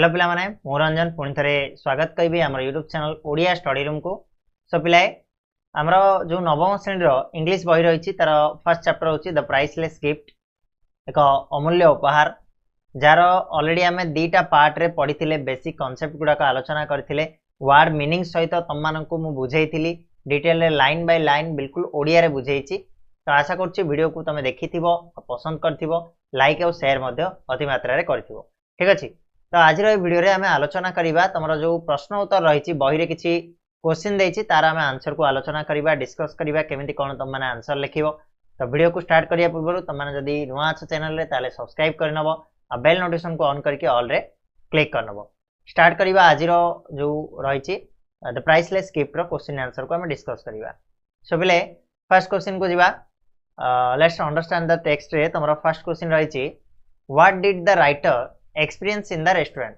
Hello पिला माने मु रंजन पुणी थे स्वागत करी आम YouTube channel Odia study room को। सो पिलाए आमर जो नवम श्रेणी इंग्लिश बही रही तार फर्स्ट चैप्टर हूँ द प्राइसलेस गिफ्ट, एक अमूल्य उपहार जार ऑलरेडी आम दीटा पार्ट रे पढ़ी बेसिक कॉन्सेप्ट गुड़ाक आलोचना करथिले। वर्ड मीनिंग सहित तुम मानक मु बुझेइथिली डिटेल लाइन बाय लाइन बिल्कुल ओडिया रे बुझेइछि। तो आशा करछि वीडियो को तुम देखिथिबो पसंद करथिबो, लाइक और शेयर मध्य अति मात्रा रे करथिबो। ठीक अछि। तो आज वीडियो रे आमे आलोचना करिबा तमरो जो प्रश्न उत्तर रही बही रे किछि क्वेश्चन देछि तार आमे आंसर को आलोचना करिबा, डिस्कस करिबा केमिति कोन तुम माने आंसर लिखिबो। तो वीडियो को स्टार्ट करिया पूर्व तुम माने जदी नुवा अछ चैनल रे ताले सब्सक्राइब करनबो आ बेल नोटिफिकेशन को ऑन करके ऑल रे क्लिक करनबो। स्टार्ट करिबा आज जो रही द प्राइसलेस गिफ्ट रो क्वेश्चन आंसर को आमे डिस्कस करिबा। सो बिले फर्स्ट क्वेश्चन को जिबा। लेट्स अंडरस्टैंड द टेक्स्ट रे तमरो फर्स्ट क्वेश्चन रही what did the writer experience in the restaurant.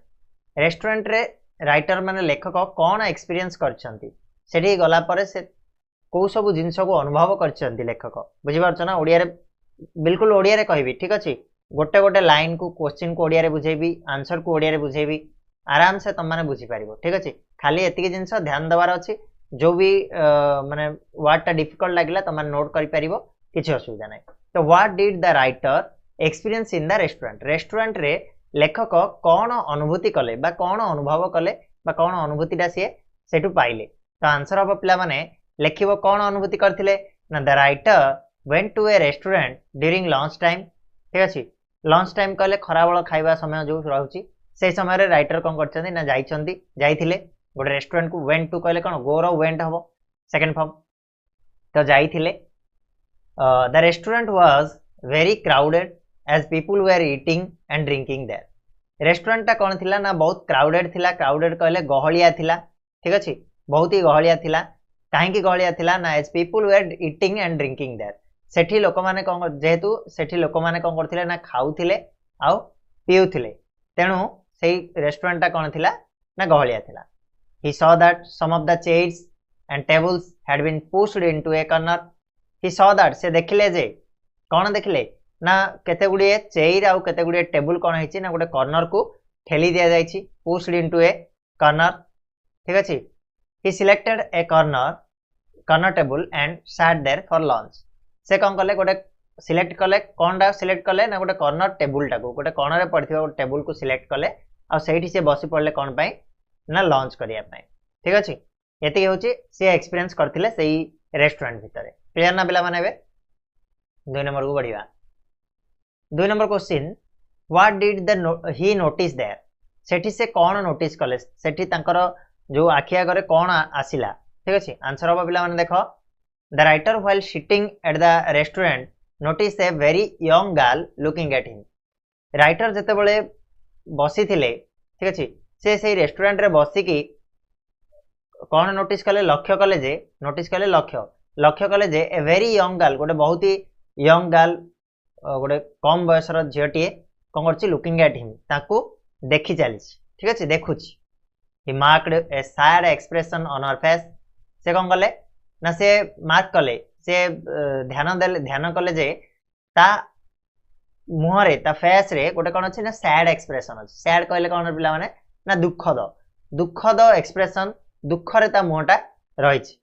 Restaurant रे राइटर माने लेखक कौन एक्सपीरियंस करछंती सेठी गला परे से को सब जिंस को अनुभव करछंती लेखक बुझि पारछ ना। ओडिया रे बिल्कुल ओडिया रे कहबी। ठीक अछि। गोटे गोटे लाइन को क्वेश्चन को ओडिया रे बुझेबी, आंसर को ओडिया रे बुझेबी, आराम से तुम माने बुझी पारिबो। ठीक अछि। खाली एतिके जिंस ध्यान देबार अछि। जो भी माने वर्ड टा डिफिकल्ट लागिला तुम माने नोट करि पारिबो, किछि असुविधा नै। तो what did the writer experience in the restaurant. Restaurant रे लेखक कौन अनुभूति कले बा कौन अनुभव कले बा कौन अनुभूतिटा सी सेठू पाइले। तो आंसर हम पिला माने लेखिबो कौन अनुभूति करथिले ना the writer went to a restaurant during lunch time. ठीक अछि। लंच टाइम कहले खराबेल खाइबा समय जो रहउची से समय रे राइटर कोन करछन्ती ना जाइथिले गोटे रेस्टोरेंट को। वेंट टू कहले कोन गो रो वेंट हबो सेकंड फॉर्म। तो जाइथिले। The restaurant was very crowded as people were eating and drinking there। Restaurant टा कौन थिला ना बहुत क्राउडेड थिला। क्राउडेड कहले गहलिया थिला। ठीक अछि। बहुत ही गहलिया थिला। काहे की गहलिया थिला ना as people were eating and drinking there। सेठी लोक माने कोन जेहेतु सेठी लोक माने कोन करथिले ना खाउथिले आ पिउथिले, तेनु सेही रेस्टोरेंट टा कौन थिला ना गहलिया थिला। he saw that some of the chairs and tables had been pushed into a corner। he saw that से देखिले जे कौन देखिले ना केते गुडी चेयर आउ केते गुडी टेबल कोन हिची ना गोटे कॉर्नर को ठेली दिया जायछि, पुश्ड इनटू ए कॉर्नर। ठीक अछि। He selected a corner table and sat there for lunch. से कोन कले गोटे सिलेक्ट कले कोनडा सिलेक्ट कले ना गोटे कॉर्नर टेबल टाको गोटे कॉर्नर रे पड़थिबा गोटे टेबल को सिलेक्ट कले आ सेठी से बसी पड़ले कोन पई ना लंच करिया पई। ठीक अछि। एति होछि से एक्सपीरियंस करथिले सेही रेस्टोरेंट भितरे। क्लियर ना पिला माने बे 2 नंबर को बढ़िया। 2 number question what did he notice there. सेठी से कौन नोटिस कले सेठी तांकर जो आखि आगरे कौन आसिला। ठीक अछि। आंसर होबा पिला माने देखो the writer while sitting at the restaurant notice a very young girl looking at him. Writer जते बेले बसी थिले, ठीक अछि, से सेही रेस्टोरेंट रे बसी की कौन नोटिस कले लक्ष्य कले जे नोटिस कले लक्ष्य कले जे ए वेरी यंग गर्ल गोटे बहुत ही यंग गर्ल गोटे कम बयसर झीटीए कौन कर लुकिंग एट हिम ताकू देखी चली। ठीक अच्छे। देखुची। He marked a sad expression on her face. से कौन कले ना से मार्क कले से ध्यान कले जे ता मुहरे ता फेस रे गोटे कौन अच्छे ना सैड एक्सप्रेशन अच्छे। सैड कहले कौन पिला माने ना दुखद एक्सप्रेशन दुखरे ता मुहटा रही।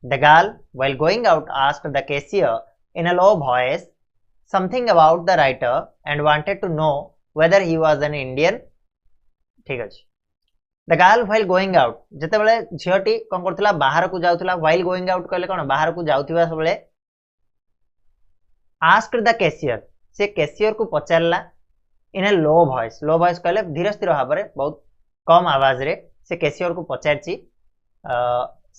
The girl while going out asked the cashier in a low voice something about the writer and wanted to know whether he was an Indian। ठीक अछि। the girl while going out जते बेले झियोटी कोन करथला बाहर को जाउथला। while going out कहले कोन बाहर को जाउथिबा सबले asked the cashier से कैशियर को पचारला in a low voice। Low voice कहले धीरे स्थिर भाबरे बहुत कम आवाज रे से कैशियर को पचारची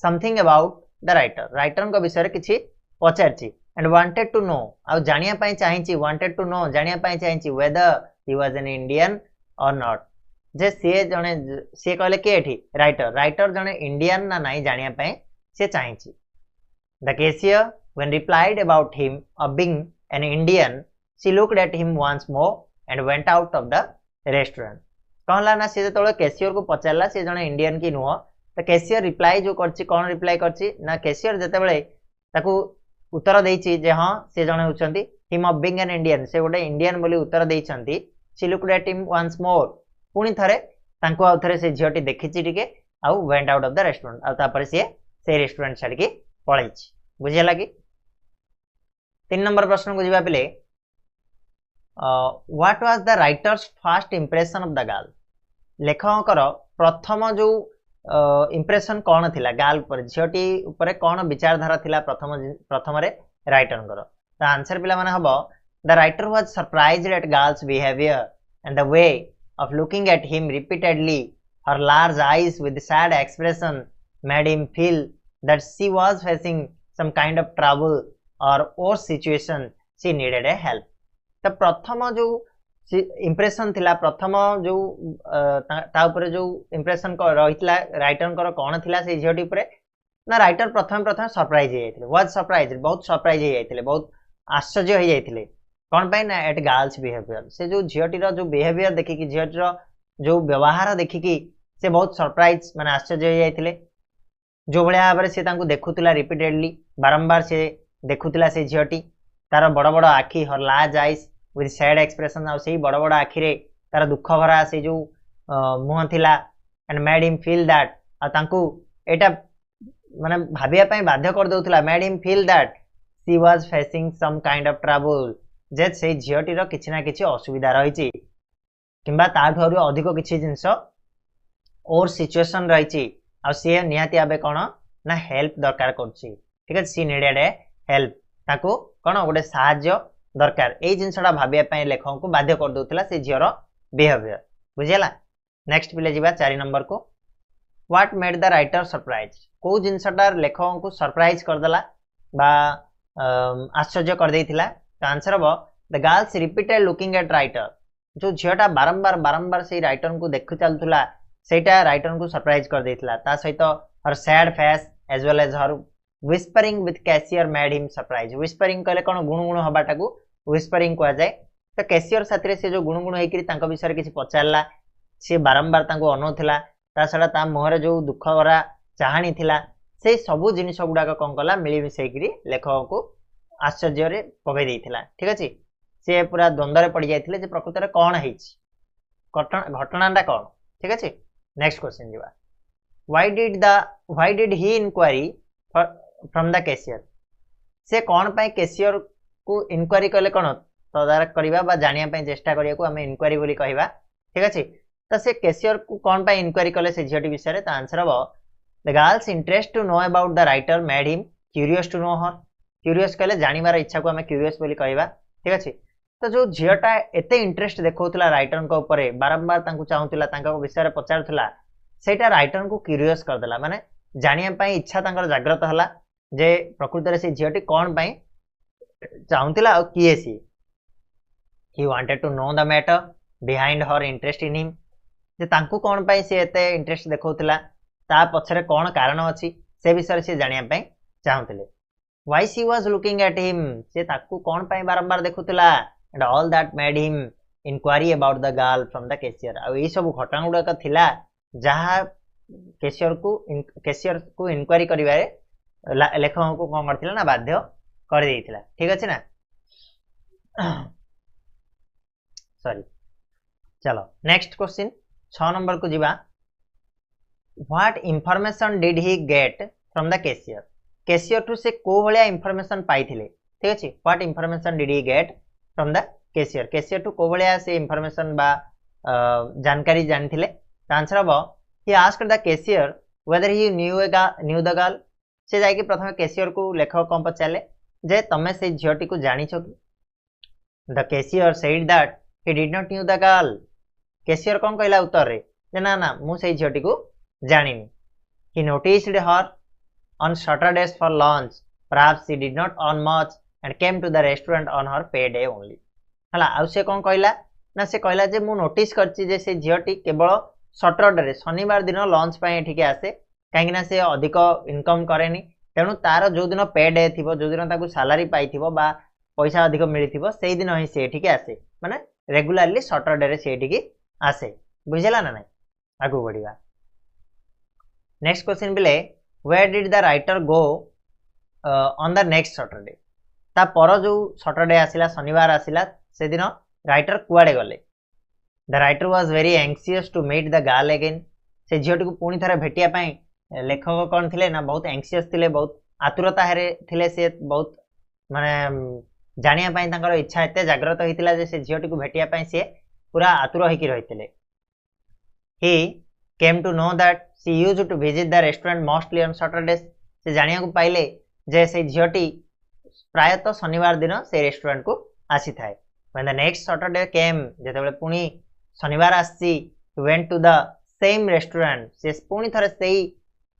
something about the writer। Writer को विषय रे किछि पचारची and wanted to know आउ जानिया पाई चाहिची wanted to know जानिया पाई चाहिची whether he was an Indian or not। जे से कहले के एठी राइटर जने इंडियन ना नहीं जानिया पाई से चाहिची। the cashier when replied about him of being an Indian she looked at him once more and went out of the restaurant। कहला ना से तळे कैशियर को पचारला से जने इंडियन की नुह तो कैशियर रिप्लाई जो करची कौन रिप्लाई करची ना कैशियर जते बेले ताकू उत्तर देइछि जे हां से जने होचंती him of being an Indian से गोटे इंडियन बोली उत्तर देइछंती। She looked at him once more पुणी थरे तांको आउ थरे से झियोटी देखिछि टिके आउ went out of the restaurant आउ तापर से रेस्टोरेंट छाड़ के पळैछि बुझिया लागी 3 नंबर प्रश्न को जिबा पिले what was the writer's first impression of the girl लेखकर प्रथम जो इंप्रेशन कौन थिला गर्ल पर झियोटी ऊपर कौन विचारधारा थिला प्रथम रे राइटर कर द आंसर पिला माने हबो the writer was surprised at girl's behaviour and the way of looking at him repeatedly her large eyes with sad expression made him feel that she was facing some kind of trouble or worse situation she needed a help तो प्रथम जो impression थिला प्रथम जो ता ऊपर जो impression रहितला writer कर कौन थिला से झियोटी ऊपर ना राइटर प्रथम सरप्राइज हो जाइथिले वाज सरप्राइज बहुत सरप्राइज हो जाइथिले बहुत आश्चर्य हो जाइथिले कौन पाई ना एट गर्ल्स बिहेवियर से जो झियोटी रो जो बिहेवियर देखिकी झियोटी रो जो व्यवहार देखिकी से बहुत सरप्राइज माने आश्चर्य हो जाइथिले जो भलिया भाबरे से तांको देखुतला रिपीटेडली बारंबार से देखुतला से झियोटी तार बड़ बड़ आखि her large eyes with sad expression आ से बड़ बड़ आखि रे तार दुख भरा से जो मुह थिला and made him feel that आ तांको एटा माने भाबिया पई बाध्य कर दउतला made him feel that she was facing some kind of trouble जे से झियोटी रो किछि ना किछि असुविधा रहिछि किंबा ताठु आरो अधिक किछि जिंस और सिचुएशन रहिछि आ से निहाती आबे कोन ना हेल्प दरकार करछि ठीक है सी नीडेड ए हेल्प ताको कोन गोटे सहाय्य दरकार ए जिनसटा भाबिया पई लेखक को बाध्य कर दउतला से झियर बिहेवियर बुझियला नेक्स्ट पिले जिबा 4 नंबर को what made the writer surprise को जिनसटा लेखक को सरप्राइज कर देला बा आश्चर्य कर देइथिला तो आंसर हबो the girls repeated looking at writer जो झियटा बारंबार से राइटर को देखु चलतुला सेटा राइटर को सरप्राइज कर देइथिला ता सहित her sad face as well as her whispering with cashier made him surprise whispering कहले कोन गुणगुण हबाटाकू व्हिस्परिंग कहा जाए तो कैशियर साथी से जो गुणगुण होइकरी तांको विषय किसी पचारला से बारंबार तांको अनौथिला ता छडा ता मुहरे जो दुख भरा चाहानी थिला से सबु जिनिस गुडाक कोन कला मिली मिसैकरी लेखक को आश्चर्य रे पगै देइथिला ठीक अछि से पूरा द्वंद्व रे पड़ी जाइथिले जे प्रकृति रे कोन हेछि घटनाटा कोन ठीक अछि नेक्स्ट क्वेश्चन दिबा why did he inquiry from the cashier से कोन पाई कैशियर को इंक्वायरी कले कोन तदारक करबा बा जानिया पई चेष्टा करिया को हमें इंक्वायरी बोली कहबा ठीक अछि तो से कैशियर को कोन पाई इंक्वायरी कले से झियोटी विषय रे त आंसर हबो the girls interest to know about the writer made him curious to know her curious कहले जानिबार इच्छा को हमें क्यूरियस बोली कहबा ठीक अछि तो जो झियोटा एते इंटरेस्ट देखौतला राइटर को ऊपर बारंबार तांको चाहुतला तांको विषय रे पचारथला सेटा राइटर को क्यूरियस कर देला माने जानिया पई इच्छा तांकर जागृत हला जे प्रकृति रे से झियोटी कोन पई चाहुतला और किए she he wanted to know the matter behind her interest in him जे तांको कोन पई से एते इंटरेस्ट देखौतला ता पछरे कोन कारण अछि से विषय से जानिया पई चाहुतले why she was looking at him से ताको कोन पई बारंबार देखुतला and all that made him inquiry about the girl from the cashier आ ई सब घटना गुडा का थिला जहा कैशियर को इंक्वायरी करिवारे लेखक को कोन करथिला ना बाध्य कर देइथिला ठीक अछि ना सॉरी चलो नेक्स्ट क्वेश्चन 6 नंबर को जिबा what information did he get from the cashier cashier to से को भलिया इंफॉर्मेशन पाइथिले ठीक अछि what information did he get from the cashier to को भलिया से इंफॉर्मेशन बा जानकारी जानथिले आंसर हबो he asked the cashier whether he knew the girl से जाई कि प्रथम कैशियर को लेखक कोन पचाले जे तमे से झियोटी को जानि छ कि the cashier said that he did not knew the girl cashier कोन कहला उत्तर रे जे ना ना मु से झियोटी को जानिनी he noticed her on Saturdays for lunch perhaps she did not earn much and came to the restaurant on her payday only हला आ से कोन कहला ना से कहला जे मु नोटिस करछि जे से झियोटी केवल सैटरडे रे शनिवार दिन लंच पय एठिके आसे काहे ना से अधिक इनकम करेनी तेनु तार जो दिन पे डे थिबो जो दिन ताकू सैलरी पाइथिबो बा पैसा अधिक मिलिथिबो सेही दिन ही से एठिके आसे माने रेगुलरली सैटरडे रे से एठिके आसे बुझिला ना नै आगु बढ़िबा नेक्स्ट क्वेश्चन बिले where did the writer go on the next Saturday ता पर जो सैटरडे आसिला शनिवार आसिला से दिन राइटर कुआडे गले the writer was very anxious to meet the girl again से झीटी को पुणी थे भेटिया लेखक कौन थे ना बहुत एंक्सियस थे बहुत आतुरता थे से बहुत माने जानिया इच्छा एत जाग्रत होता है से झीटी को भेटिया सी पूरा आतुर होकर रही he came to know that she use to visit the restaurant mostly on Saturdays से जानिया को पाइले जे से झीटी प्रायतः शनिवार दिन से रेस्टोरेंट को आसी थाए when the next Saturday came जेतेबेले पुणी शनिवार आसी went to the same restaurant से पुणी थरे सेही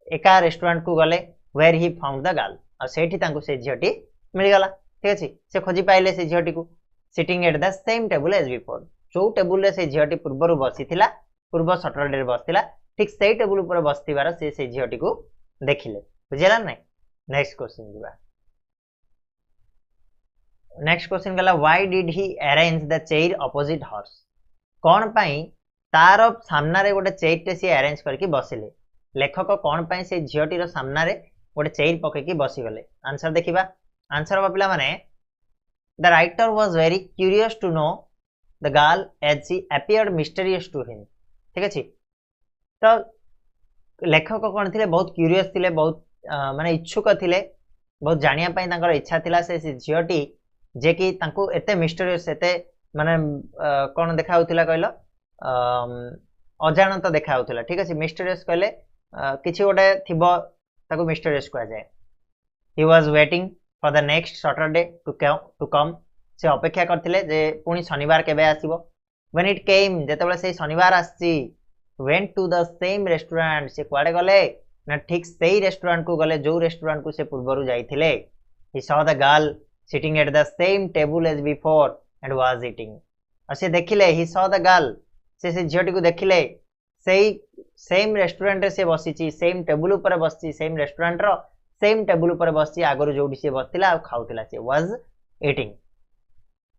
एका रेस्टोरेंट को गले where he found the girl और सेठी तांको से झीटी मिलगला ठीक अछि से खोजी पाइले से झीटी को sitting at the same table as before जो टेबल रे से झीटी पूर्वरु बसिथिला पूर्व सैटरडे बसला ठीक से टेबल ऊपर बसथिबार से झीटी को देखिले बुझिला नै नेक्स्ट क्वेश्चन दिबा नेक्स्ट क्वेश्चन गला why did he arrange the chair opposite horse कौन पाई तार सामना रे गोटे चेयर टे सी अरेंज करके बसिले लेखक कौन पाई से झीटी रो सामना रे गोटे चेयर पकेकी बसी गले आंसर देखिबा आंसर बा पिला माने the writer was very curious to know the girl as she appeared mysterious to him ठीक अछि तो लेखक कौन थिले बहुत क्यूरियस थिले बहुत माने इच्छुक थिले बहुत जानिया पाई तांकर इच्छा थिला से झीटी जे कि तांको एते मिस्टीरियस एते माने कोन देखा होतिला कहलो अजानत देखा होतिला ठीक अछि मिस्टीरियस कहले किछि गोटे थिबो ताको मिस्टीरियस कह जाय he was waiting for the next Saturday to come से अपेक्षा करथिले जे पुनी शनिवार केबे आसीबो व्हेन इट केम जेतेबेले से शनिवार आसी went to the same restaurant से कुआडे गले ना ठीक सेही रेस्टोरेंट को गले जो रेस्टोरेंट को से पूर्वरु जाइथिले he saw the girl sitting at the same table as before and was eating और से देखिले ही सॉ द गर्ल से झीटी को देखिले सेही सेम रेस्टोरेंट रे से बसिची सेम टेबल ऊपर बसची सेम रेस्टोरेंट रो सेम टेबल ऊपर बसची आगरो जोडी से बसतिला आ खाउतिला से was eating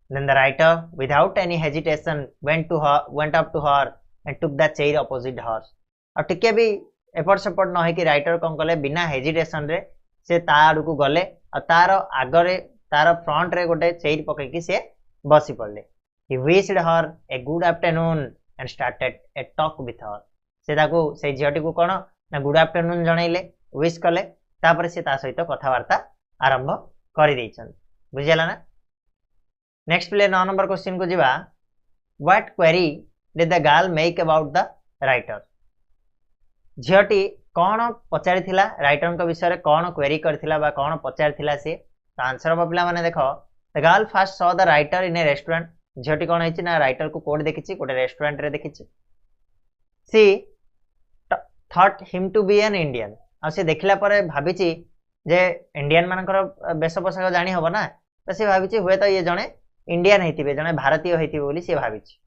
then the writer without any hesitation went up to her and took the chair opposite hers और टिके भी एपट सेपट न है कि राइटर कौन कले बिना हेजिटेशन रे से तार को गले और तार आगरे तार फ्रंट रे गोटे चेयर पकईकी से बसी पड़ले he wished her a good afternoon and started A talk with her से ताको से झीटी को कोन ना गुड आफ्टरनून जणैले विश कले तापर से ता सहित कथावार्ता आरंभ करि दैछन बुझिला ना नेक्स्ट प्ले 9 नंबर क्वेश्चन को जिबा what query did the girl make about the writer झीटी कौन पचारि थिला राइटर को विषय कौन क्वेरी करथिला बा कौन पचारि थिला से तो आंसर बबला माने देखो the girl first saw the writer in a restaurant झीटी कौन है ना राइटर को कोड देखिछि गोटे रेस्टोरेंट रे देखिछि she thought him to be an Indian आ से देखला पर भाबिछि जे इंडियन मानकर बेश पोशाक जानी हबो ना तो से भाबिछि हुए तो ये जणे इंडियन हेतिबे जणे भारतीय हेतिबे बोली से भाबिछि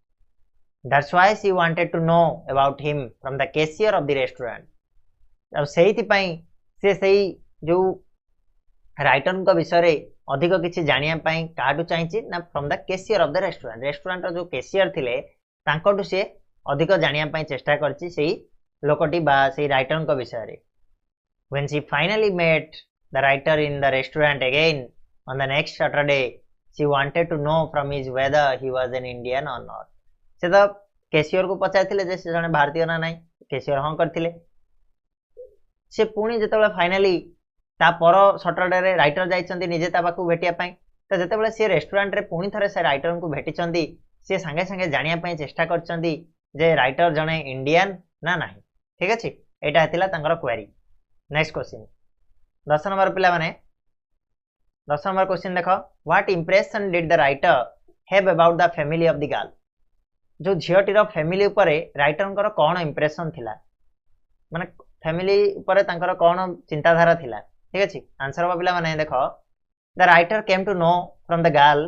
That's why she wanted to know about him from the cashier of the restaurant. अब सेही पाई से सही जो राइटर को विषय रे अधिक किछि जानिया पाई काटू चाहिछि ना from the cashier of the restaurant restaurant जो कैशियर थिले तांकोटू से अधिक जानिया पाई चेष्टा करछि सेही लोकटी बा सेही राइटर को विषय रे when she finally met the writer in the restaurant again on the next Saturday she wanted to know from his whether he was an Indian or not से तो कैशियर को पचारथिले जे से जने भारतीय ना नाही कैशियर हां करथिले से पुणी जेतेबेले फाइनली ता पर सैटरडे रे राइटर जाइचंदी निजे ता बाकू भेटिया पाई तो जेतेबेले से रेस्टोरेंट रे पुणी थरे से राइटर को भेटिचंदी से संगे संगे जानिया पाई चेष्टा करचंदी जे राइटर जने इंडियन ना नाही ठीक अछि एटा हेतिला तांगर क्वेरी नेक्स्ट क्वेश्चन 10 नंबर पिला माने 10 नंबर क्वेश्चन देखो what impression did the writer have about the family of the girl जो झीटीर फैमिली उपरे राइटर कौन इंप्रेशन थिला माने फैमिली उपरे तांकर कौन चिंताधारा थिला ठीक अछि आंसर बा पिला माने देखो the writer came to know from the girl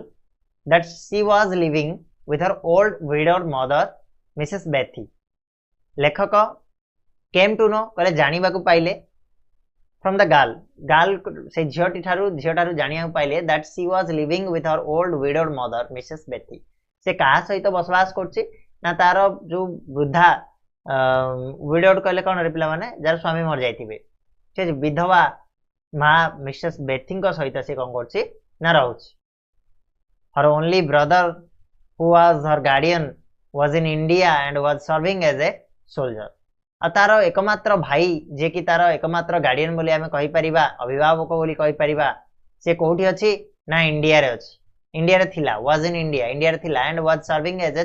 that she was living with her old widowed mother Mrs Bethy लेखक केम टू नो कहले जानिबा को पाइले फ्रॉम द गर्ल से झीटी ठारू जानिया पाइले that she was living with her old widowed mother Mrs बेथी से कहा सहित बसवास करछि ना तार जो वृद्धा विडोड कहले कौन रे पिला माने जार स्वामी मर जाइथिबे से विधवा मां मिसेस बेथी को सहित से कौन करछि ना रहउछि her only brother who was her guardian was in India and was serving as a soldier. आ तार एकमात्र भाई जे कि तार एकमात्र गार्डियन बोली आमे कहि परिबा अभिभावक बोली कहि परिबा से कोठी अछि ना इंडिया रे अछि इंडिया रे थिला was in India रे थिला and was serving as a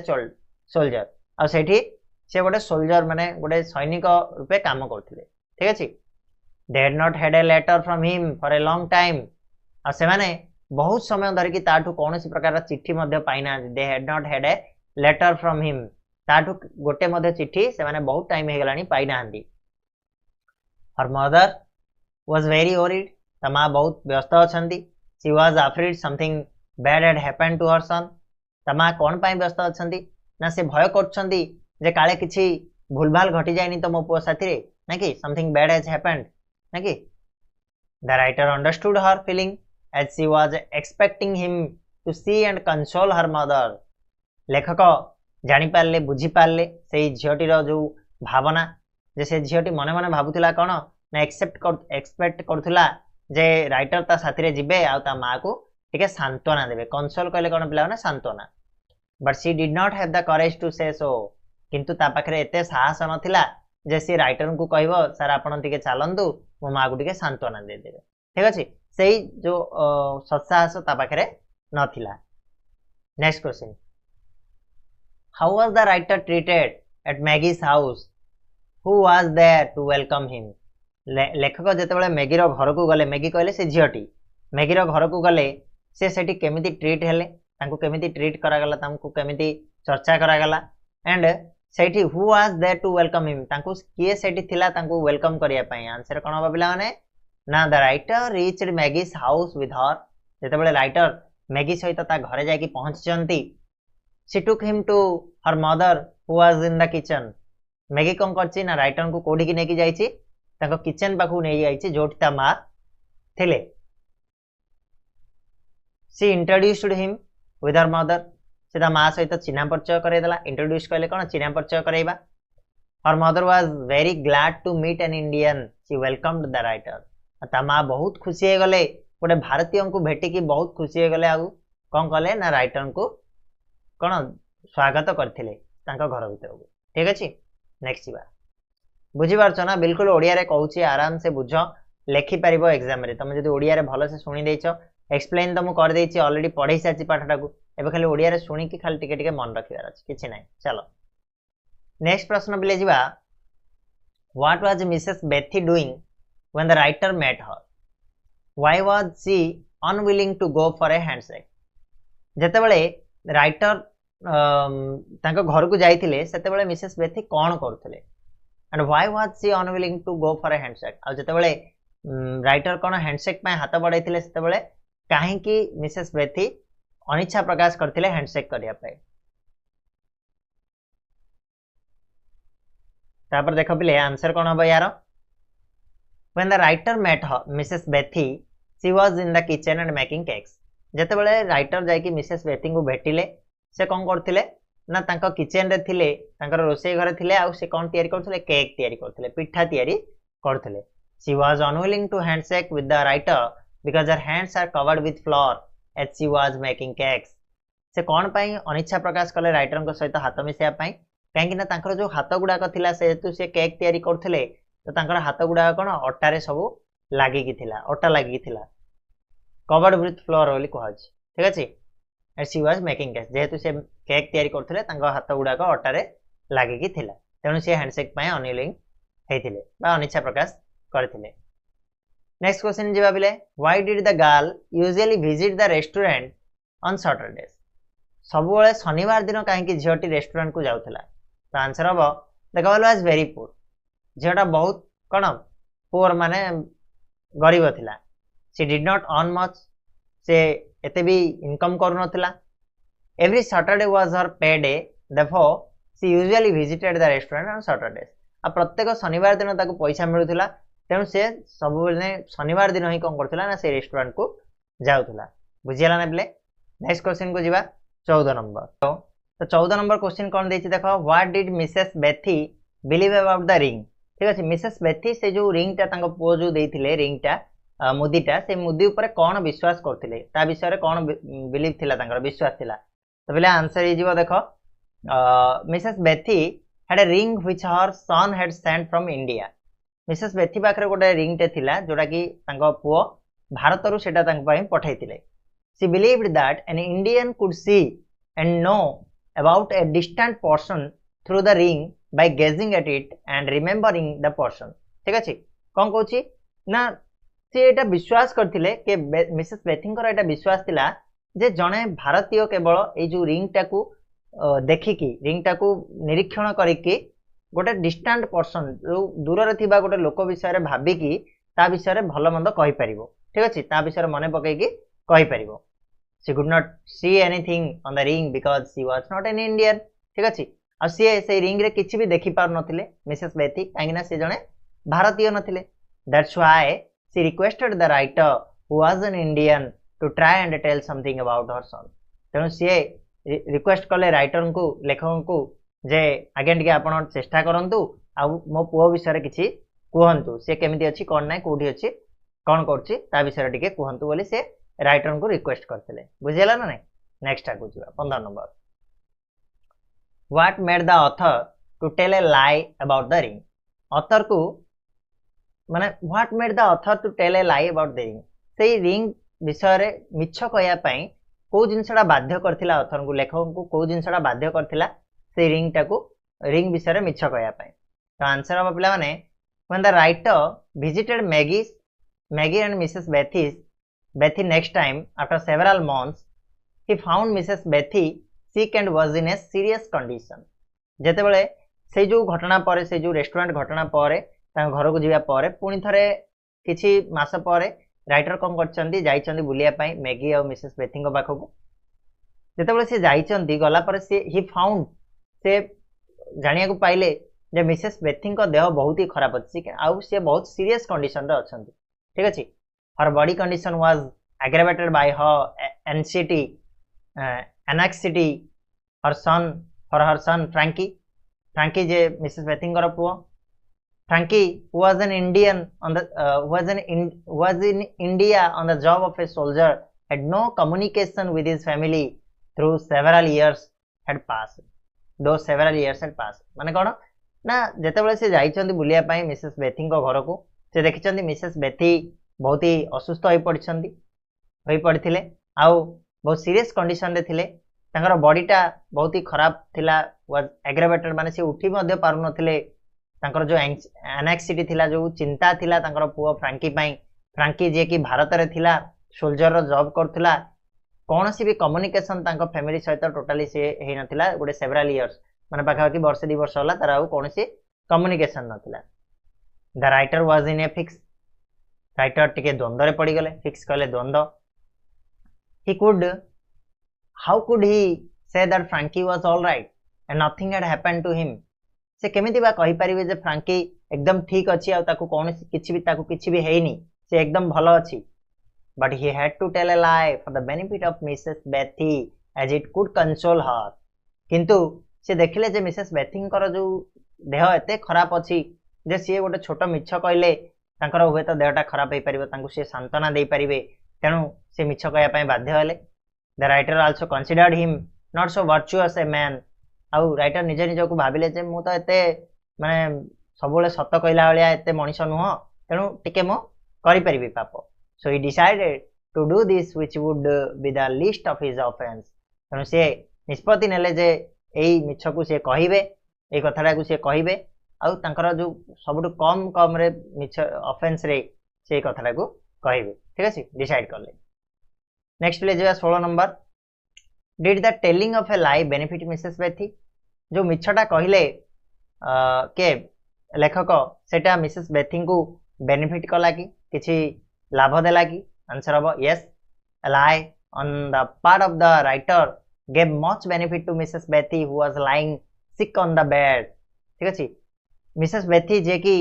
soldier आ सेठी से गोटे सोल्जर माने गोटे सैनिक रूपे काम करथिले ठीक अछि they had not had a letter from him for a long time आ से माने बहुत समय धरि कि ताठु कोनोसी प्रकार चिट्ठी मध्ये पाइना they had not had a letter from him ताठु गोटे मध्ये चिट्ठी से माने बहुत टाइम हे गलानी पाइना हंदी her mother was very worried तमा बहुत व्यस्त अछंदी she was afraid something bad had happened to her son तमा कोन पाई व्यस्त अछंदी ना से भय करछंदी जे काले किछि भूलभाल घटी जायनी तो मो पुओ साथी रे ना कि something bad has happened ना कि the writer understood her feeling as she was expecting him to see and console her mother लेखक जानी पारले बुझी पारले से झियोटीर जो भावना जे से झियोटी मने मने भाबुतिला कोन ना एक्सपेक्ट करथुला जे राइटर ता साथी रे जिबे आ ता मां को ठीक है सांत्वना देबे कंसोल कहले कोन पिला ना सांत्वना but she did not have the courage to say so किंतु ता पाखरे एते साहस नथिला जे सी राइटर को कहबो सर आपण टिके चालंदु मो मां को टिके सांत्वना दे देबे ठीक अछि सेही जो सत्साहस ता पाखरे नथिला next question How was the writer treated at Maggie's house? Who was there to welcome him? लेखक जेतेबेले मैगीर घर को गले मैगी कहले से झियोटी मैगीर घर को गले से सेठी केमिति ट्रीट हेले तांको केमिति ट्रीट करा गला तांको केमिति चर्चा करा गला and Sethi who was there to welcome him तांको किए सेठी थिला तांको वेलकम करिया पई आंसर कोन बा पिला माने ना the writer reached Maggie's house with her जेतेबेले राइटर मैगी सहित ता घरे जाई कि पहुंचचंती she took him to her mother who was in the kitchen Maggie कोन करछि ना राइटर को कोडी की नेकी जाईछि ताको किचन पाखु नै जाईछि जोठी ता मां थिले she introduced him with her mother से ता मां सहित चिन्हा परिचय करे देला इंट्रोड्यूस कहले कोन चिन्हा परिचय करैबा her mother was very glad to meet an Indian she welcomed the writer ता मां बहुत खुशी हे गले गोटे भारतीय को भेटी की बहुत खुशी हे गले आ कोन कहले ना राइटर को कोन स्वागत करथिले तांका घर भीतर को ठीक अछि नेक्स्ट बा बुझी पारछ ना बिल्कुल ओडिया रे कहूची आराम से बुझ लेखि परिबो एग्जाम रे तुम जदी ओडिया रे भलो से सुनी देइछो एक्सप्लेन त मु कर देइछि ऑलरेडी पढै साची पाठटा को एबे खाली ओडिया रे सुनी कि खाली टिके टिके मन रखिबार अछि किछि नै चलो नेक्स्ट प्रश्न बिले जिबा what was Mrs Bethy doing when the writer met her why was she unwilling to go for a handshake जेतेबेले राइटर तांको घर को जाइथिले सेतेबेले मिसेस बेथी कोन करथिले and why was she unwilling to go for a handshake आ जेतेबेले राइटर कोन हैंडशेक पय हाथ बढ़ाइथिले सेतेबेले काहे कि मिसेस बेथी अनिच्छा प्रकाश करथिले हैंडशेक करिया पय तापर देखो पिले आंसर कोन हो यार when the writer met Mrs Bethy she was in the kitchen and making cakes जेतेबेले राइटर जाय कि मिसेस बेथी को भेटिले से कोन करथिले ना तांको किचन रे थिले तांकर रोसई घर थिले आ से कोन तयारी करथिले केक तयारी करथिले पिठा तयारी करथिले she was unwilling to handshake with the writer because her hands are covered with flour as she was making cakes से कोन पई अनिच्छा प्रकाश कले राइटर को सहित हाथ मिसिया पई काहे कि ना तांकर जो हाथ गुडा को थिला से हेतु से केक तयारी करथिले तो तांकर हाथ गुडा कोन अट्टा रे सब लागि कि थिला अट्टा लागि कि थिला कवर्ड विथ फ्लोर बोली कहै छै ठीक अछि and she was making cake जेहेतु से केक तयारी करथिले तांको हाथ गुडा को अट्टा रे लागि कि थिला तेनु से हैंडशेक पय अनविलिंग हेथिले बा अनिच्छा प्रकाश करथिले नेक्स्ट क्वेश्चन जिबा बिले why did the girl usually visit the restaurant on Saturdays सब बेले शनिवार दिन काहे कि झियोटी रेस्टोरेंट को जाउथला तो आंसर हबो the girl was very poor झियोटा बहुत कोन पुअर माने गरीब थिला she did not earn much से एते भी इनकम करू नथिला every Saturday was her pay day therefore she usually visited the restaurant on Saturdays आ प्रत्येक शनिवार दिन ताको पैसा मिलुथिला तेनु से सब बेले शनिवार दिन ही कोन करथिला ना से रेस्टोरेंट को जाउथिला बुझियला ना बिले नेक्स्ट क्वेश्चन को जिबा 14 नंबर तो 14 नंबर क्वेश्चन कोन देछि देखो what did Mrs Bethy believe about the ring ठीक अछि मिसेस बेथी से जो रिंग ता ताको पो जो देथिले रिंग ता मुदीटा से मुदी ऊपर कौन विश्वास करथिले ता विषय रे कौन बिलीव थिला तांकर विश्वास थिला तो पहले आंसर हे जिवो देखो Mrs. Bethy had a ring which her son had sent from India. Mrs. Bethy पाखरे गोटे रिंग टे थिला जोटा कि तांको पुओ भारतरु सेटा तांको पई पठाइतिले. She believed that an Indian could see and know about a distant person through the ring by gazing at it and remembering the person. ठीक अछि कोन कहूची ना से एटा विश्वास करथिले के मिसेस बेथिंकर एटा विश्वास थिला जे जणे भारतीय केवल ए जो रिंग टाकू देखिकी रिंग टाकू निरीक्षण करिकी गोटे डिस्टेंट पर्सन जो दूर रे थिबा गोटे लोक विषय रे भाबिकी ता विषय रे भलो मंद कहि परिबो. ठीक अछि ता विषय रे मने पकेकी कहि परिबो. She could not see anything on the ring because she was not an Indian. ठीक अछि आ से रिंग रे किछि भी देखि पार नथिले मिसेस बेथी काइना से जणे भारतीय नथिले. That's why she requested the writer who was an Indian to try and tell something about her son. तेणु सी रिक्वेस्ट कले राइटर को लेखक को जे आगे टिके आपण चेष्टा करंतु आ मो पुओ विषय किछि कहंतु से केमिति अछि कोन नै कोठी अछि कोन करछि ता विषय टिके कहंतु बोली से राइटर को रिक्वेस्ट करथिले. बुझियला ना नै. नेक्स्ट आगु जिवा 15 number. What made the author to tell a lie about the ring. Author को माने what made the author to tell a lie about the ring. सेई रिंग विषय रे मिछ कहया पई को जिनसडा बाध्य करथिला ऑथर को लेखक को जिनसडा बाध्य करथिला से रिंग टाकू रिंग विषय रे मिछ कहया पई. तो आंसर अब पिला माने when the writer visited Maggie and Mrs. Bethy next time after several months he found Mrs. Bethy sick and was in a serious condition. जेते बेले से जो घटना परे से जो रेस्टोरेंट घटना परे ता घर को जिबा परे पुनी थरे किछि मास परे राइटर कम करचंदी जाइचंदी बुलिया पई मैगी और मिसेस बेथिंग को पाखो को. जेते बेले से जाइचंदी गला पर से ही फाउंड से जानिया को पाइले जे मिसेस बेथिंग को देह बहुत ही खराब अछि आ से बहुत सीरियस कंडीशन रे अछंती. ठीक अछि. Her body condition was aggravated by her anxiety for her son Frankie जे मिसेस बेथिंग को पुओ Frankie was an Indian on the was in India on the job of a soldier, had no communication with his family through several years had passed. Though several years had passed. माने कोन ना जेते बेले से जाइचंदी बुलिया पई Mrs बेथिंग को घर को से देखिचंदी मिसेस बेथी बहुत ही असुस्थ होई पड़थिले आ बहुत सीरियस कंडीशन रे थिले. तांकर बॉडीटा बहुत ही खराब थिला वाज एग्रावेटेड माने से उठी मध्ये पारु नथिले. तांकर जो एनेक्सिटी थिला जो चिंता थिला तांकर पुओ फ्रांकी पई फ्रांकी जे कि भारत रे थिला सोल्जर रो जॉब करथिला कोनसी भी कम्युनिकेशन तांको फैमिली सहित टोटली से हे नथिला गोटे सेवरल इयर्स माने पाखा कि वर्ष 2 वर्ष होला तारा कोनसी कम्युनिकेशन नथिला. The writer was in a fix. Writer टिके द्वंद्व रे पड़ी गले फिक्स कले द्वंद्व. how could he say that Frankie was all right and nothing had happened to him. से केमिति बा कहि परिबे जे फ्रांकी एकदम ठीक अछि आ ताकू कोनसी किछि भी हेइनी से एकदम भलो अछि. but he had to tell a lie for the benefit of Mrs. Bethy as it could console her. किंतु से देखिले जे मिसेस बेथिंकर जो देह एते खराब अछि जे से गोटे छोट मिछ कहले तांकर होय तो देहटा खराब हे परिबो तांकू से सांत्वना देई परिबे तेनु से मिछ कहया पय बाध्य होले. The writer also considered him not so virtuous a man. आउ राइटर निजे निजे को भाबिले जे मु तो एते माने सबले सत्य कहला वालिया एते मनीष नुह तेनु टिके मो करि परिबे पाप. So he decided to do this which would be the least of his offence. तेनु से निष्पत्ति नेले जे एई मिछ को से कहिबे एई कथाडा को से कहिबे आउ तांकर जो सबटु कम रे मिछ ऑफेंस रे से कथाडा को कहिबे. ठीक अछि डिसाइड करले. नेक्स्ट ले जेवा 16 number. Did the telling of A lie benefit Mrs Bethy. जो मिछटा कहिले के लेखक सेटा मिसेस बेथी को बेनिफिट कला कि किछि लाभ देला कि. आंसर हबो yes. A lie on the part of the writer gave much benefit to Mrs. Bethy who was lying sick on the bed. ठीक अछि. मिसेस बेथी जे कि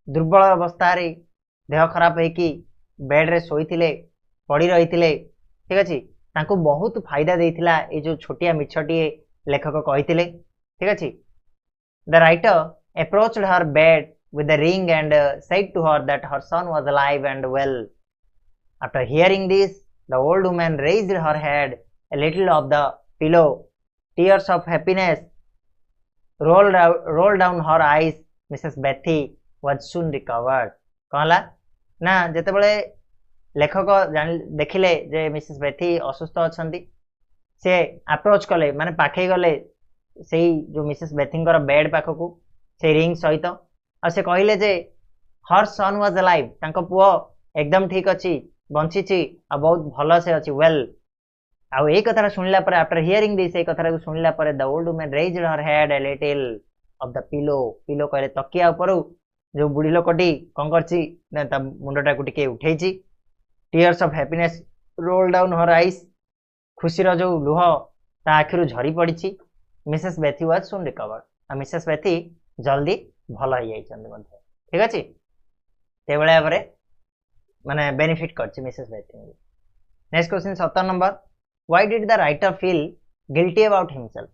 दुर्बल अवस्था रे देह खराब है कि बेड रे सोईथिले पड़ी रहिथिले. ठीक अछि. तांको बहुत फायदा देइथिला ए जो छोटिया मिछटी लेखक कहिथिले. ठीक अछि. The writer approached her bed with the ring and said to her that her son was alive and well. After hearing this, the old woman raised her head a little off the pillow tears of happiness rolled down her eyes. Mrs. Bethy was soon recovered. कहला ना जेतेबेले लेखक देखिले जे Mrs Bethy असुस्थ अछंती से approach कले माने पाखे गले सेही जो मिसेस बेथींकर बेड पाखकू से रिंग सहित आ से कहले जे हर सन वाज अलाइव तांको पुओ एकदम ठीक अछि बंची छी आ बहुत भलो से अछि वेल आ ए कथा सुनला पर आफ्टर हियरिंग दिस ए कथा को सुनला पर the old woman raised her head a little of the pillow pillow कहले तकिया ऊपर जो बुढ़ी लोकटी कौन करछि ना ता मुंडटा को टिके उठेछि tears of happiness roll down her eyes खुशीर जो लुह ता आखिरु झरी पड़िछि Mrs Bethy was soon recovered आ मिसेस बेथी जल्दी भल हो जाइछन्ते मध्ये ठीक अछि ते बेले बारे माने बेनिफिट करछि Mrs Bethy next question 17 number why did the writer feel guilty about himself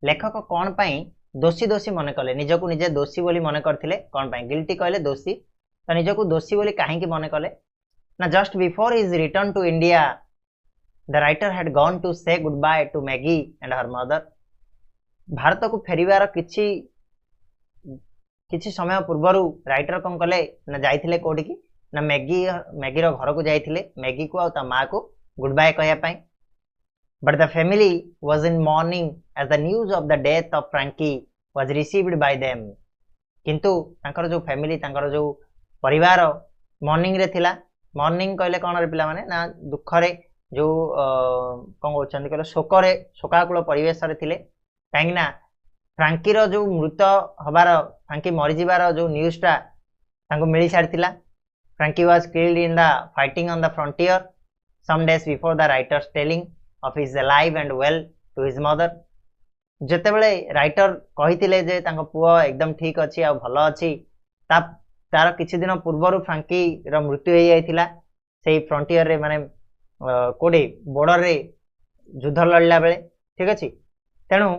लेखक कोन पई दोषी दोषी मन कले निजको निजे दोषी बोली मन करथिले कोन पई गिल्टी कहले दोषी त निजको दोषी बोली काहे की मन कले ना just before his return to India the writer had gone to say goodbye to Maggie and her mother भारत को फेरिवार किछि किछि समय पूर्वरु राइटर कोन कले ना जाइथिले कोडी की ना मैगी रो घर को जाइथिले मैगी को आ ता मां को गुड बाय कहया पई but the family was in mourning as the news of the death of Frankie was received by them किंतु तांकर जो फैमिली तांकर जो परिवार मॉर्निंग रे थिला मॉर्निंग कहले कोन रे पिला माने ना दुख रे जो कोन होचंदी कहले शोकाकुल परिवेश रे थिले काहे ना फ्रांकी रो जो मृत हबार फ्रांकी मरि जिबार जो न्यूज़ टा तांको मिली छाड़थिला Frankie was killed in the fighting on the frontier some days before the writer's telling of his alive and well to his mother जेतेबेले राइटर कहिथिले जे तांको पुओ एकदम ठीक अछि आ भलो अछि तार किछि दिन पूर्वरु फ्रांकी रो मृत्यु होई जाइथिला सेही फ्रंटियर रे माने कोडे बॉर्डर रे युद्ध लड़ला बेले ठीक अछि तेनु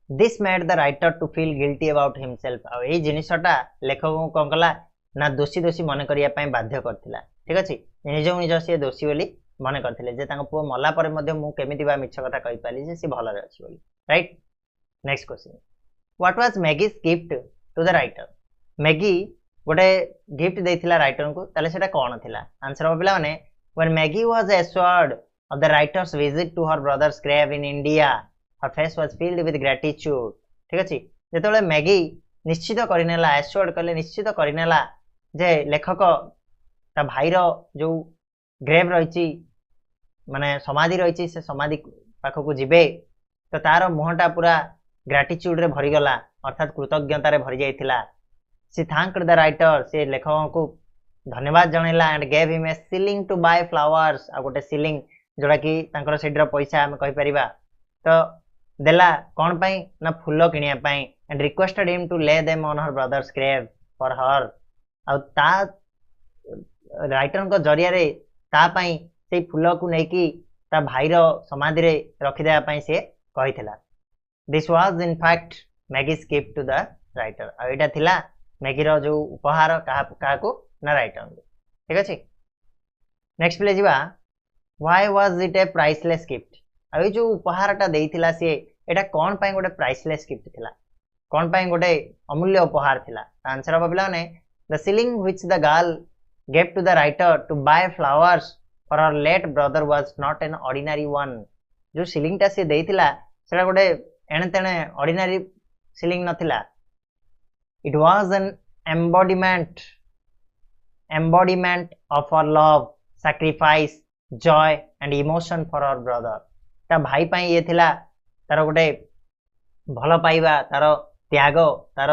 this made the writer to feel guilty about himself आ एई जिनिसटा लेखक को कला ना दोषी दोषी मन करिया पई बाध्य करथिला ठीक अछि निजो निजो से दोषी बोली मन करथिले जे तांको पुओ मला पर मध्ये मु केमिति बा मिछ कथा कहि पाली जे सी भलो रे अछि बोली right next question what was Maggie's gift to the writer Maggie गोटे गिफ्ट देथिला राइटर को ताले सेटा कोन थिला आंसर हो पिला माने when Maggie was assured of the writer's visit to her brothers grave in India her face was filled with gratitude ठीक अछि जेतोले मैगी निश्चित करिनेला एश्योर्ड करले निश्चित करिनेला जे लेखक ता भाईरो जो ग्रेव रही माने समाधि रही से समाधि पाखक जीवे तो तार मुहटा पूरा ग्रेटिट्यूड रे भरी गला अर्थात कृतज्ञता रे भरी जाइथिला सी थैंक्ड द राइटर से लेखक को धन्यवाद जणैला and gave him a shilling to buy flowers आ गोटे सीलिंग जोड़ा कि तांकर सेडर पैसा हम कहि परिबा तो देला कोन पई ना फूल किनिया पई and requested him to lay them on her brothers grave for her आ ता राइटर को जरिया रे ता पई से फूल को नेकी ता भाईर समाधि रे रखि देया पई से कहिथिला this was in fact Maggie's gift to the writer आ एटा थिला मैगी रो जो उपहार का को ना राइटर ठीक अछि नेक्स्ट प्ले जिबा why was it a priceless gift आ ए जो उपहारटा देइथिला से एटा कोन पई गोटे प्राइसलेस गिफ्ट थिला कोन पई गोटे अमूल्य उपहार थिला आंसर हो पिला ने the ceiling which the girl gave to the writer to buy flowers for her late brother was not an ordinary one जो सीलिंग टा से देइथिला सेटा गोटे एने तेने ऑर्डिनरी सीलिंग नथिला it was an embodiment of her love sacrifice joy and emotion for her brother ता भाई पई ये थिला तार गोटे भलो पाइबा तार त्याग तार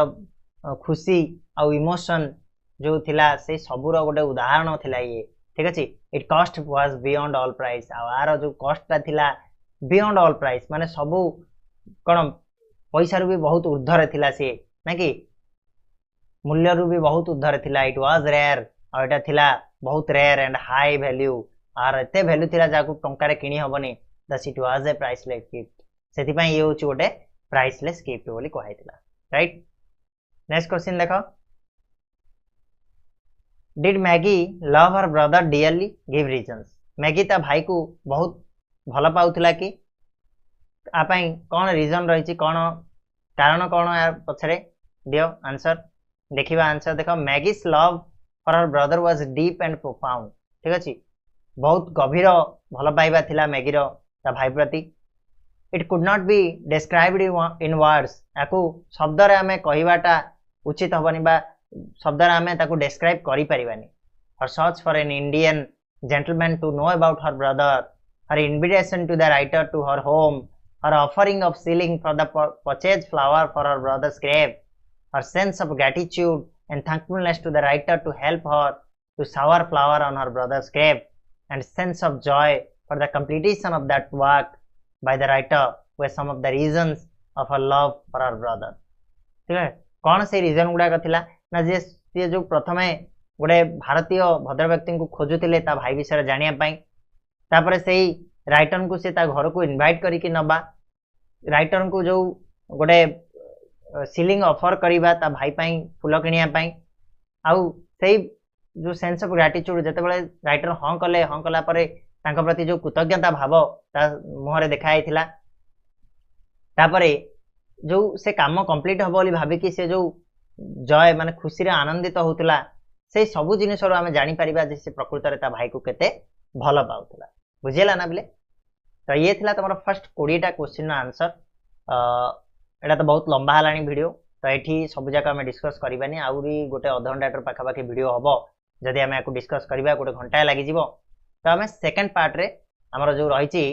खुशी आ इमोशन जो थिला से सबुर गोटे उदाहरण थिला ये ठीक अछि it cost was beyond all price are जो कॉस्ट ता थिला बियॉन्ड ऑल प्राइस माने सबु कोन पैसा रु भी बहुत ऊर्ध्वर थिला से ना कि मूल्य रु भी बहुत ऊर्ध्वर थिला इट वाज रेयर और एटा थिला बहुत रेयर एंड हाई वैल्यू आर एते वैल्यू थिला जाकू टंका रे किनी हबनी this it was a priceless gift सेति पई ये होची गोटे प्राइसलेस गिफ्ट बोली कहैतिला राइट नेक्स्ट क्वेश्चन देखो Did Maggie love her brother dearly? Give reasons. Maggie ता भाई को बहुत भला पाउथिला कि आपाई कौन रीजन रही कौन कारण कौन या पछरे दियो आंसर देखिबा आंसर देखो Maggie's love for her brother was deep and profound ठीक अछि बहुत गभीर भल पाइबा थिला मैगीर ता भाई प्रति it could not be described in words याकू शब्द रे हमें कहिबाटा उचित हबनी बा शब्द रे हमें ताकू डिस्क्राइब करि परिबानी her search for an Indian gentleman to know about her brother her invitation to the writer to her home her offering of ceiling for the purchased flower for her brother's grave, her sense of gratitude and thankfulness to the writer to help her to shower flower on her brother's grave, and sense of joy for the completion of that work by the writer were some of the reasons of her love for her brother. ठीक है कौन से reason गुड़ाक थिला ना जे जो प्रथमे गोटे भारतीय भद्र व्यक्ति को खोजुतिले ता भाई विषय जानिया पाई तापर सेही राइटर को से ता घर को इनवाइट करिके नबा राइटर को जो गोटे सीलिंग ऑफर करिबा ता भाई पाई फूल किनिया पाई आउ सेही जो सेंस ऑफ ग्रेटिट्यूड जतेबेले राइटर हां कला परे तांका प्रति जो कृतज्ञता भाव ता मुहरे देखाई थिला तापरे जो से काम कंप्लीट हबो बोली भाबी कि से जो जय माने खुशी रे आनंदित होतला से सब जिनिस रो हमें जानि परिबा जे से प्रकृत रे ता भाई को केते भलो पाउतला बुझेला ना बिले तो ये थिला तमरो फर्स्ट 20टा क्वेश्चन नो आंसर एटा तो बहुत लंबा हलानी वीडियो तो एठी सब जगह हमें डिस्कस करबानी आउरी गोटे अध घंटा पाखा पाखी वीडियो हबो जदि हमें याकू डिस्कस करबा गोटे घंटा लागि जिवो तो हमें सेकंड पार्ट रे हमरो जो रहिची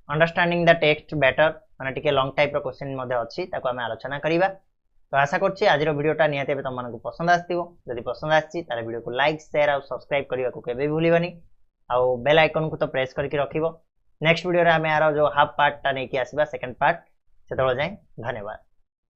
अंडरस्टैंडिंग द टेक्स्ट बेटर माने टिके लॉन्ग टाइप रो क्वेश्चन मध्ये अछि ताको हमें आलोचना करबा तो आशा करछि आज रो वीडियोटा निहाते बे तमन को पसंद आस्तिबो जदि पसंद आछि ताले वीडियो को लाइक शेयर और सब्सक्राइब करबा को केबे भूलिबानी आ बेल आइकन को तो प्रेस करके रखिबो नेक्स्ट वीडियो रे हमें आरो जो हाफ पार्ट ता नै कि आसीबा सेकंड पार्ट सेतोळ जाय धन्यवाद।